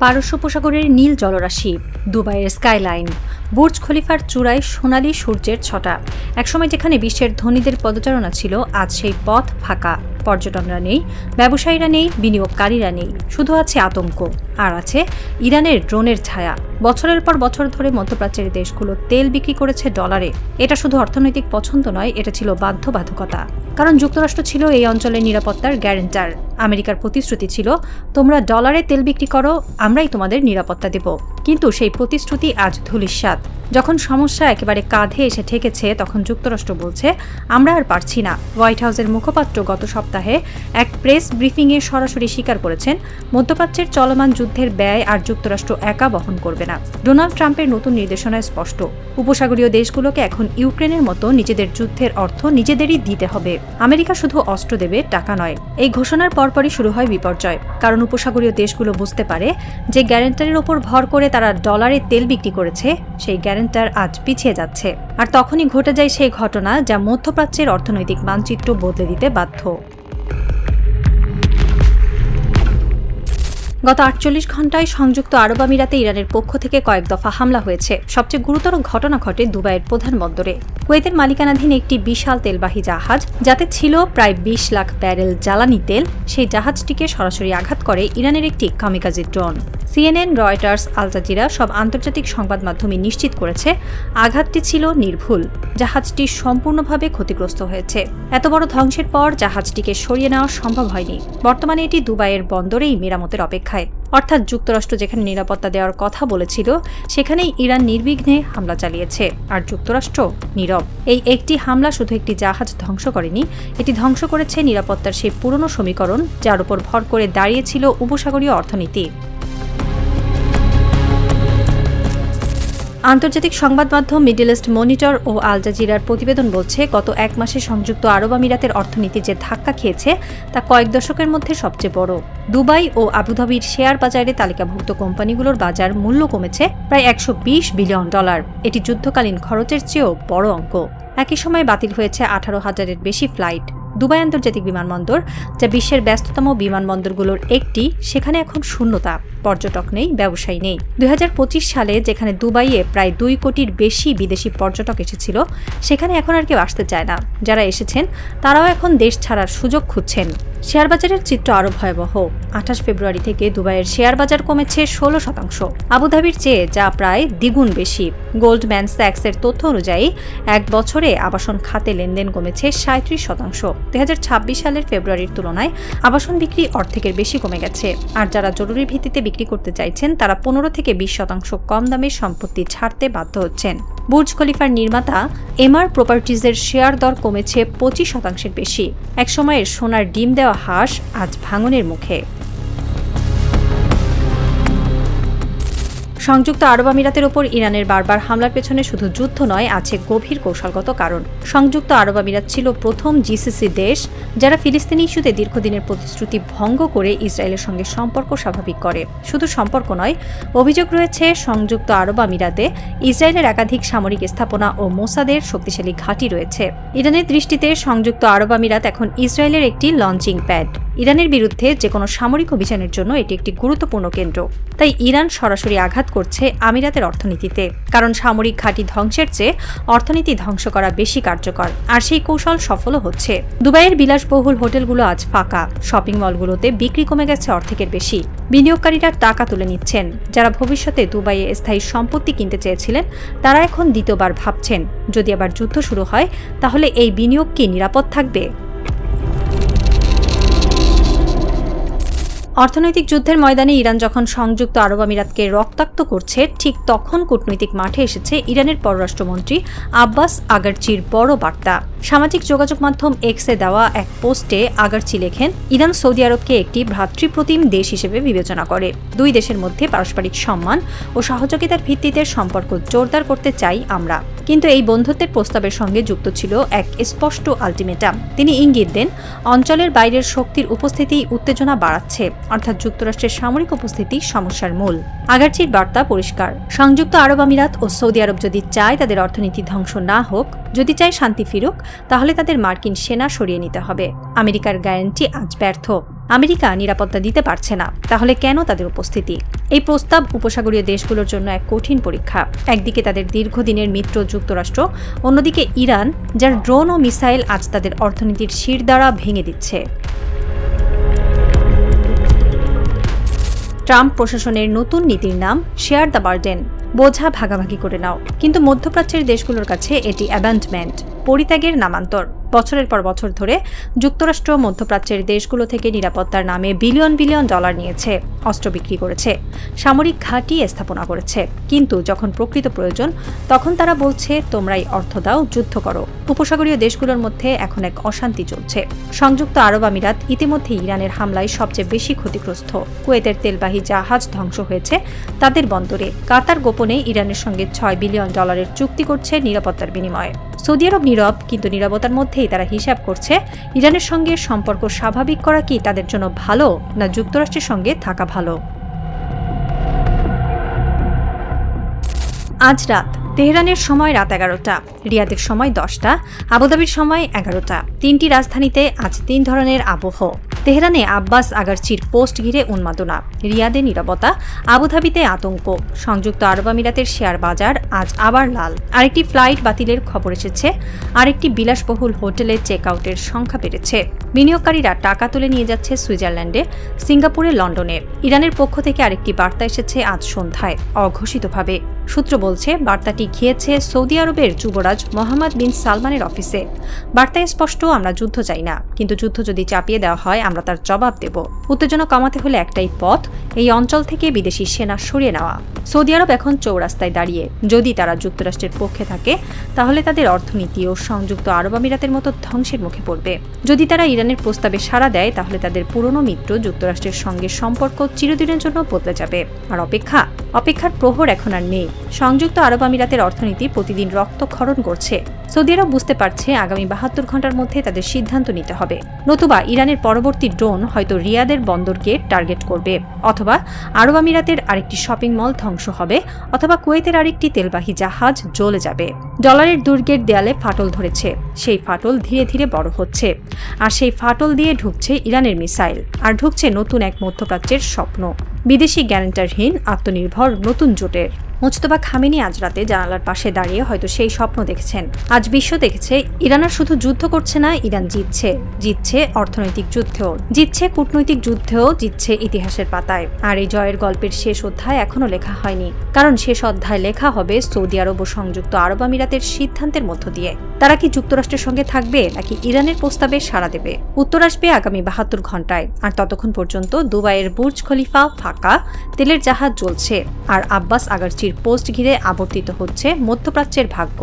পারস্য উপসাগরের নীল জলরাশি, দুবাইয়ের স্কাইলাইন, বুর্জ খলিফার চূড়ায় সোনালি সূর্যের ছটা। একসময় যেখানে বিশ্বের ধনীদের পদচারণা ছিল, আজ সেই পথ ফাঁকা। পর্যটনরা নেই, ব্যবসায়ীরা নেই, বিনিয়োগকারীরা নেই, শুধু আছে আতঙ্ক। আর আছে ইরানের ড্রোনের ছায়া। বছরের পর বছর ধরে মধ্যপ্রাচ্যের দেশগুলো তেল বিক্রি করেছে ডলারে। এটা শুধু অর্থনৈতিক পছন্দ নয়, এটা ছিল বাধ্যবাধকতা। কারণ যুক্তরাষ্ট্র ছিল এই অঞ্চলের নিরাপত্তার গ্যারেন্টার। আমেরিকার প্রতিশ্রুতি ছিল, তোমরা ডলারে তেল বিক্রি করো, আমরাই তোমাদের নিরাপত্তা দেব। কিন্তু সেই প্রতিশ্রুতি আজ ধূলিসাৎ। যখন সমস্যা একেবারে কাঁধে এসে ঠেকেছে, তখন যুক্তরাষ্ট্র বলছে, আমরা আর পারছি না। হোয়াইট হাউসের মুখপাত্র গত সপ্তাহে এক প্রেস ব্রিফিংয়ে সরাসরি স্বীকার করেছেন, মধ্যপ্রাচ্যের চলমান যুদ্ধের ব্যয় আর যুক্তরাষ্ট্র একা বহন করবে না। ডোনাল্ড ট্রাম্পের নতুন নির্দেশনায় স্পষ্ট, উপসাগরীয় দেশগুলোকে এখন ইউক্রেনের মতো নিজেদের যুদ্ধের অর্থ নিজেদেরই দিতে হবে। আমেরিকা শুধু অস্ত্র দেবে, টাকা নয়। এই ঘোষণার পরপরই শুরু হয় বিপর্যয়। কারণ উপসাগরীয় দেশগুলো বুঝতে পারে যে গ্যারেন্টারের ওপর ভর করে তারা ডলারে তেল বিক্রি করেছে, সেই গ্যারেন্টার আজ পিছিয়ে যাচ্ছে। আর তখনই ঘটে যায় সেই ঘটনা যা মধ্যপ্রাচ্যের অর্থনৈতিক মানচিত্র বদলে দিতে বাধ্য। গত 48 ঘণ্টায় সংযুক্ত আরব আমিরাতে ইরানের পক্ষ থেকে কয়েক দফা হামলা হয়েছে। সবচেয়ে গুরুতর ঘটনা ঘটে দুবাইয়ের প্রধান বন্দরে। কুয়েতের মালিকানাধীন একটি বিশাল তেলবাহী জাহাজ, যাতে ছিল প্রায় 20 লাখ ব্যারেল জ্বালানি তেল, সেই জাহাজটিকে সরাসরি আঘাত করে ইরানের একটি kamikaze drone. CNN, Reuters, Al Jazeera সব আন্তর্জাতিক সংবাদ মাধ্যমে নিশ্চিত করেছে, আঘাতটি ছিল নির্ভুল। জাহাজটি সম্পূর্ণভাবে ক্ষতিগ্রস্ত হয়েছে। এত বড় ধ্বংসের পর জাহাজটিকে সরিয়ে নেওয়া সম্ভব হয়নি। বর্তমানে এটি দুবাইয়ের বন্দরেই মেরামতের অপেক্ষায়। অর্থাৎ যুক্তরাষ্ট্র যেখানে নিরাপত্তা দেওয়ার কথা বলেছিল, সেখানেই ইরান নির্বিঘ্নে হামলা চালিয়েছে, আর যুক্তরাষ্ট্র নীরব। এই একটি হামলা শুধু একটি জাহাজ ধ্বংস করেনি, এটি ধ্বংস করেছে নিরাপত্তার সেই পুরনো সমীকরণ যার উপর ভর করে দাঁড়িয়েছিল উপসাগরীয় অর্থনীতি। আন্তর্জাতিক সংবাদ মাধ্যম মিডল ইস্ট মনিটর ও আল জাজিরার প্রতিবেদন বলছে, গত এক মাসে সংযুক্ত আরব আমিরাতের অর্থনীতি যে ধাক্কা খেয়েছে, তা কয়েক দশকের মধ্যে সবচেয়ে বড়। দুবাই ও আবুধাবির শেয়ার বাজারে তালিকাভুক্ত কোম্পানিগুলোর বাজার মূল্য কমেছে প্রায় $120 বিলিয়ন। এটি যুদ্ধকালীন খরচের চেয়েও বড় অঙ্ক। একই সময় বাতিল হয়েছে 18,000-এর বেশি ফ্লাইট। দুবাই আন্তর্জাতিক বিমানবন্দর, যা বিশ্বের ব্যস্ততম বিমানবন্দরগুলোর একটি, সেখানে এখন শূন্যতা। পর্যটক নেই, ব্যবসায়ী নেই। 2025 সালে যেখানে দুবাইয়ে প্রায় 2 কোটির বেশি বিদেশি পর্যটক এসেছিল, সেখানে এখন আর কেউ আসতে চায় না। যারা এসেছেন তারাও এখন দেশ ছাড়ার সুযোগ খুঁজছেন। শেয়ার বাজারের চিত্র আরও ভয়াবহ। 28 ফেব্রুয়ারি থেকে দুবাইয়ের শেয়ার বাজার কমেছে 16%, আবুধাবির চেয়ে, যা প্রায় দ্বিগুণ বেশি। গোল্ডম্যান স্যাক্সের তথ্য অনুযায়ী 1 বছরে আবাসন খাতে লেনদেন কমেছে 37%। 2026 সালের ফেব্রুয়ারির তুলনায় আবাসন বিক্রি অর্ধেকের বেশি কমে গেছে। আর যারা জরুরি ভিত্তিতে বিক্রি করতে চাইছেন, তারা 15 থেকে 20% কম দামে সম্পত্তি ছাড়তে বাধ্য হচ্ছেন। বুর্জ খলিফার নির্মাতা এমআর প্রপার্টিজের শেয়ার দর কমেছে 25%-এর বেশি। একসময়ের সোনার ডিম দেওয়া হাঁস আজ ভাঙনের মুখে। সংযুক্ত আরব আমিরাতের ওপর ইরানের বারবার হামলার পেছনে শুধু যুদ্ধ নয়, আছে গভীর কৌশলগত কারণ। সংযুক্ত আরব আমিরাত ছিল প্রথম জিসিসি দেশ যারা ফিলিস্তিনি ইস্যুতে দীর্ঘদিনের প্রতিশ্রুতি ভঙ্গ করে ইসরায়েলের সঙ্গে সম্পর্ক স্বাভাবিক করে। শুধু সম্পর্ক নয়, অভিযোগ রয়েছে সংযুক্ত আরব আমিরাতে ইসরায়েলের একাধিক সামরিক স্থাপনা ও মোসাদের শক্তিশালী ঘাঁটি রয়েছে। ইরানের দৃষ্টিতে সংযুক্ত আরব আমিরাত এখন ইসরায়েলের একটি লঞ্চিং প্যাড। ইরানের বিরুদ্ধে যে কোনো সামরিক অভিযানের জন্য এটি একটি গুরুত্বপূর্ণ কেন্দ্র। তাই ইরান সরাসরি আঘাত করছে আমিরাতের অর্থনীতিতে। কারণ সামরিক ঘাঁটি ধ্বংসের চেয়ে অর্থনীতি ধ্বংস করা বেশি কার্যকর, আর সেই কৌশল সফলও হচ্ছে। দুবাইয়ের বিলাসবহুল হোটেলগুলো আজ ফাঁকা। শপিং মলগুলোতে বিক্রি কমে গেছে অর্ধেকের বেশি। বিনিয়োগকারীরা টাকা তুলে নিচ্ছেন। যারা ভবিষ্যতে দুবাইয়ে স্থায়ী সম্পত্তি কিনতে চেয়েছিলেন, তারা এখন দ্বিতীয়বার ভাবছেন, যদি আবার যুদ্ধ শুরু হয়, তাহলে এই বিনিয়োগ কি নিরাপদ থাকবে? অর্থনৈতিক যুদ্ধের ময়দানে ইরান যখন সংযুক্ত আরব আমিরাতকে রক্তাক্ত করছে, ঠিক তখন কূটনৈতিক মাঠে এসেছে ইরানের পররাষ্ট্রমন্ত্রী আব্বাস আগারচির বড় বার্তা। সামাজিক যোগাযোগ মাধ্যম এক্সে দেওয়া এক পোস্টে আগারচি লেখেন, ইরান সৌদি আরবকে একটি ভ্রাতৃপ্রতিম দেশ হিসেবে বিবেচনা করে। দুই দেশের মধ্যে পারস্পরিক সম্মান ও সহযোগিতার ভিত্তিতে সম্পর্ক জোরদার করতে চাই আমরা। কিন্তু এই বন্ধুত্বের প্রস্তাবের সঙ্গে যুক্ত ছিল এক স্পষ্ট আলটিমেটাম। তিনি ইঙ্গিত দেন, অঞ্চলের বাইরের শক্তির উপস্থিতি উত্তেজনা বাড়াচ্ছে, অর্থাৎ যুক্তরাষ্ট্রের সামরিক উপস্থিতি সমস্যার মূল। আগারচির বার্তা পরিষ্কার, সংযুক্ত আরব আমিরাত ও সৌদি আরব যদি চায় তাদের অর্থনীতি ধ্বংস না হোক, যদি চায় শান্তি ফিরুক, তাহলে তাদের মার্কিন সেনা সরিয়ে নিতে হবে। আমেরিকার গ্যারান্টি আজ ব্যর্থ। আমেরিকা নিরাপত্তা দিতে পারছে না, তাহলে কেন তাদের উপস্থিতি? এই প্রস্তাব উপসাগরীয় দেশগুলোর জন্য এক কঠিন পরীক্ষা। একদিকে তাদের দীর্ঘদিনের মিত্র যুক্তরাষ্ট্র, অন্যদিকে ইরান, যার ড্রোন ও মিসাইল আজ তাদের অর্থনীতির শিরদাঁড়া ভেঙে দিচ্ছে। ট্রাম্প প্রশাসনের নতুন নীতির নাম শেয়ার দ্য বার্ডেন, বোঝা ভাগাভাগি করে নাও। কিন্তু মধ্যপ্রাচ্যের দেশগুলোর কাছে এটি অ্যাবান্ডমেন্ট, পরিত্যাগের নামান্তর। বছরের পর বছর ধরে যুক্তরাষ্ট্র মধ্যপ্রাচ্যের দেশগুলো থেকে নিরাপত্তার নামে বিলিয়ন বিলিয়ন ডলার নিয়েছে, অস্ত্র বিক্রি করেছে, সামরিক ঘাঁটি স্থাপনা করেছে। কিন্তু যখন প্রকৃত প্রয়োজন, তখন তারা বলছে তোমরাই অর্থ দাও, যুদ্ধ করো। উপসাগরীয় দেশগুলোর মধ্যে এখন এক অশান্তি চলছে। সংযুক্ত আরব আমিরাত ইতিমধ্যে ইরানের হামলায় সবচেয়ে বেশি ক্ষতিগ্রস্ত। কুয়েতের তেলবাহী জাহাজ ধ্বংস হয়েছে তাদের বন্দরে। কাতার গোপনে ইরানের সঙ্গে $6 বিলিয়ন চুক্তি করছে নিরাপত্তার বিনিময়ে। সৌদি আরব নীরব, কিন্তু নীরবতার মধ্যেই তারা হিসাব করছে ইরানের সঙ্গে সম্পর্ক স্বাভাবিক করা কি তাদের জন্য ভালো, না যুক্তরাষ্ট্রের সঙ্গে থাকা ভালো। আজ রাত তেহরানের সময় রাত 11টা, রিয়াদের সময় 10টা, আবুধাবির সময় 11টা। তিনটি রাজধানীতে আজ 3 ধরনের আবহ। তেহরানে আব্বাস আগারচির পোস্ট ঘিরে উন্মাদনা, রিয়াদে নীরবতা, আবুধাবিতে আতঙ্ক। সংযুক্ত আরব আমিরাতের শেয়ার বাজার আজ আবার লাল। আরেকটি ফ্লাইট বাতিলের খবর এসেছে, আরেকটি বিলাসবহুল হোটেলে চেক আউটের সংখ্যা বেড়েছে। বিনিয়োগকারীরা টাকা তুলে নিয়ে যাচ্ছে সুইজারল্যান্ডে, সিঙ্গাপুরে, লন্ডনে। ইরানের পক্ষ থেকে আরেকটি বার্তা এসেছে আজ সন্ধ্যায়, অঘোষিতভাবে। সূত্র বলছে বার্তাটি গিয়েছে সৌদি আরবের যুবরাজ মোহাম্মদ বিন সালমানের অফিসে। বার্তায় স্পষ্ট, আমরা যুদ্ধ চাই না, কিন্তু যুদ্ধ যদি চাপিয়ে দেওয়া হয় আমরা তার জবাব দেব। উত্তেজনা কমাতে হলে একটাই পথ, এই অঞ্চল থেকে বিদেশি সেনা সরিয়ে নেওয়া। সৌদি আরব এখন চৌরাস্তায় দাঁড়িয়ে। যদি তারা যুক্তরাষ্ট্রের পক্ষে থাকে, তাহলে তাদের অর্থনীতি ও সংযুক্ত আরব আমিরাতের মতো ধ্বংসের মুখে পড়বে। যদি তারা ইরানের প্রস্তাবে সাড়া দেয়, তাহলে তাদের পুরনো মিত্র যুক্তরাষ্ট্রের সঙ্গে সম্পর্ক চিরদিনের জন্য বদলে যাবে। আর অপেক্ষার প্রহর এখন আর নেই। সংযুক্ত আরব আমিরাতের অর্থনীতি প্রতিদিন রক্তক্ষরণ করছে। সৌদি আরব বুঝতে পারছে আগামী 72 ঘন্টার মধ্যে তাদের সিদ্ধান্ত নিতে হবে, নতুবা ইরানের পরবর্তী ড্রোন হয়তো রিয়াদের বন্দরকে টার্গেট করবে, অথবা আরব আমিরাতের আরেকটি শপিং মল ধ্বংস হবে, অথবা কুয়েতের আরেকটি তেলবাহী জাহাজ জ্বলে যাবে। ডলারের দুর্গের দেয়ালে ফাটল ধরেছে, সেই ফাটল ধীরে ধীরে বড় হচ্ছে, আর সেই ফাটল দিয়ে ঢুকছে ইরানের মিসাইল, আর ঢুকছে নতুন এক মধ্যপ্রাচ্যের স্বপ্ন, বিদেশি গ্যারান্টারহীন আত্মনির্ভর নতুন জোটের। মুজতবা খামেনি আজ রাতে জানালার পাশে দাঁড়িয়ে হয়তো সেই স্বপ্ন দেখছেন। আজ বিশ্ব দেখেছে ইরান আর শুধু যুদ্ধ করছে না, ইরান জিতছে অর্থনৈতিক যুদ্ধেও, জিতছে কূটনৈতিক যুদ্ধেও, জিতছে ইতিহাসের পাতায়। আর এই জয়ের গল্পের শেষ অধ্যায় এখনো লেখা হয়নি, কারণ শেষ অধ্যায় লেখা হবে সৌদি আরব ও সংযুক্ত আরব আমিরাতের সিদ্ধান্তের মধ্য দিয়ে। তারা কি যুক্তরাষ্ট্রের সঙ্গে থাকবে, নাকি ইরানের প্রস্তাবে সাড়া দেবে? উত্তর আসবে আগামী 72 ঘন্টায়। আর ততক্ষণ পর্যন্ত দুবাইয়ের বুর্জ খলিফা ফাঁকা, তেলের জাহাজ জ্বলছে, আর আব্বাস আগারচির পোস্ট ঘিরে আবর্তিত হচ্ছে মধ্যপ্রাচ্যের ভাগ্য।